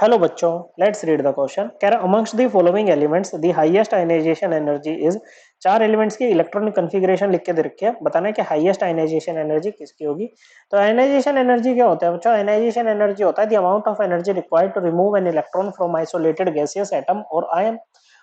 Hello बच्चों, let's read the question. कह रहा amongst the following elements the highest ionization energy is. चार elements की इलेक्ट्रॉनिक कॉन्फ़िगरेशन लिख के दे रखी है, बताना है कि हाईएस्ट आयनाइजेशन एनर्जी किसकी होगी। तो आयनाइजेशन एनर्जी क्या होता है बच्चों? आयनाइजेशन एनर्जी होता है the amount of energy required to remove an electron from isolated gaseous atom और आयन।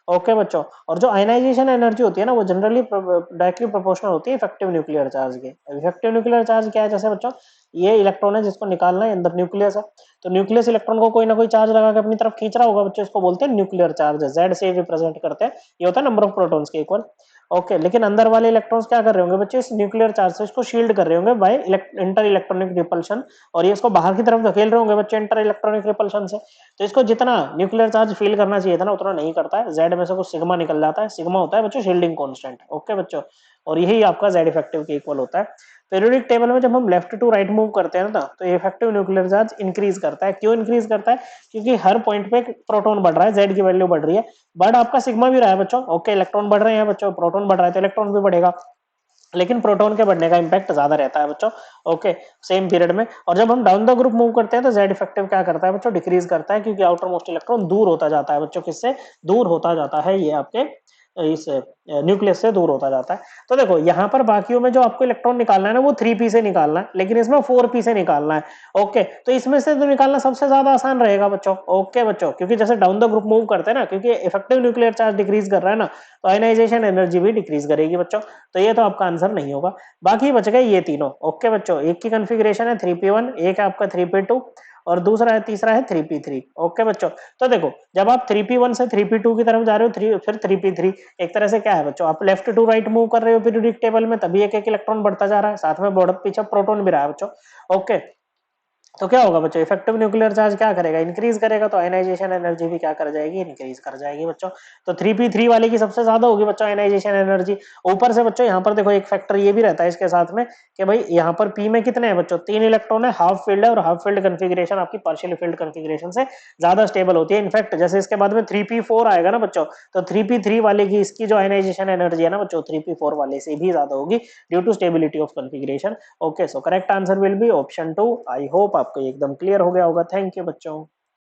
ओके बच्चों, और जो आयनाइजेशन एनर्जी होती है ना, वो जनरली डायरेक्टली प्रोपोर्शनल होती है इफेक्टिव न्यूक्लियर चार्ज के। इफेक्टिव न्यूक्लियर चार्ज क्या है? जैसे बच्चों, ये इलेक्ट्रॉन है जिसको निकालना है, अंदर न्यूक्लियस है, तो न्यूक्लियस इलेक्ट्रॉन को कोई ना कोई चार्ज लगा के अपनी तरफ खींच रहा होगा बच्चों, इसको बोलते हैं न्यूक्लियर चार्ज। जेड से रिप्रेजेंट करते हैं, ये होता है नंबर ऑफ प्रोटॉन्स के इक्वल। ओके, लेकिन अंदर वाले इलेक्ट्रॉन्स क्या कर रहे होंगे बच्चे? इस न्यूक्लियर चार्ज से इसको शील्ड कर रहे होंगे बाय इंटर इलेक्ट्रॉनिक रिपल्शन, और ये इसको बाहर की तरफ धकेल रहे होंगे बच्चे इंटर इलेक्ट्रॉनिक रिपल्शन से। तो इसको जितना न्यूक्लियर चार्ज फील करना चाहिए था ना, उतना नहीं करता है। जेड में से कुछ सिग्मा निकल जाता है, सिग्मा होता है बच्चों शील्डिंग कांस्टेंट। ओके बच्चों, और यही आपका जेड इफेक्टिव के इक्वल होता है। पीरियोडिक टेबल में जब हम लेफ्ट टू राइट मूव करते हैं ना, तो इफेक्टिव न्यूक्लियर चार्ज इंक्रीज करता है। क्यों इंक्रीज करता है? क्योंकि हर पॉइंट पे प्रोटॉन बढ़ रहा है, जेड की वैल्यू बढ़ रही है। बढ़ आपका सिग्मा भी रहा है बच्चों। ओके, इलेक्ट्रॉन बढ़ रहे हैं बच्चों, प्रोटॉन बढ़ रहा है तो इलेक्ट्रॉन भी बढ़ेगा, लेकिन प्रोटॉन के बढ़ने का इंपैक्ट ज्यादा रहता है बच्चों। ओके, सेम पीरियड में। और जब हम डाउन द ग्रुप मूव करते हैं तो जेड इफेक्टिव क्या करता है बच्चों? डिक्रीज करता है, क्योंकि आउटर मोस्ट इलेक्ट्रॉन दूर होता जाता है बच्चों। किससे दूर होता जाता है? ये आपके इस न्यूक्लियस से दूर होता जाता है। तो देखो, यहाँ पर बाकियों में जो आपको इलेक्ट्रॉन निकालना है ना, वो 3p से निकालना है, लेकिन इसमें 4p से निकालना है। ओके, तो इसमें से तो निकालना सबसे ज्यादा आसान रहेगा बच्चों। ओके बच्चों, क्योंकि जैसे डाउन द ग्रुप मूव करते हैं ना, क्योंकि इफेक्टिव न्यूक्लियर चार्ज डिक्रीज कर रहा है ना, तो आयनाइजेशन एनर्जी भी डिक्रीज करेगी बच्चों। तो ये तो आपका आंसर नहीं होगा। बाकी बच गए ये तीनों। ओके बच्चों, एक की कॉन्फ़िगरेशन है 3p1, एक है आपका 3p2, और दूसरा है तीसरा है 3p3। ओके बच्चों, तो देखो, जब आप 3p1 से 3p2 की तरफ जा रहे हो, फिर 3p3, एक तरह से क्या है बच्चों, आप लेफ्ट टू राइट मूव कर रहे हो पीरियोडिक टेबल में, तभी एक एक इलेक्ट्रॉन बढ़ता जा रहा है, साथ में बॉर्डर पीछे प्रोटॉन भी रहा है बच्चों। ओके, तो क्या होगा बच्चों? इफेक्टिव न्यूक्लियर चार्ज क्या करेगा? इंक्रीज करेगा, तो आयनाइजेशन एनर्जी भी क्या कर जाएगी? इंक्रीज कर जाएगी बच्चों। तो 3p3 वाले की सबसे ज्यादा होगी बच्चों आयनाइजेशन एनर्जी। ऊपर से बच्चों यहाँ पर देखो, एक फैक्टर ये भी रहता है इसके साथ में कि भाई यहाँ पर p में कितने हैं बच्चों? 3 इलेक्ट्रॉन है, हाफ फील्ड है, और हाफ फील्ड कॉन्फ़िगरेशन आपकी पार्शियल फील्ड कॉन्फ़िगरेशन से ज्यादा स्टेबल होती है। इनफैक्ट जैसे इसके बाद में 3p4 आएगा ना बच्चों, तो 3p3 वाले की इसकी जो आयनाइजेशन एनर्जी है ना बच्चों, 3p4 वाले से भी ज्यादा होगी, due to stability of configuration. Okay, so correct answer will be option 2। I hope आपको एकदम क्लियर हो गया होगा। थैंक यू बच्चों।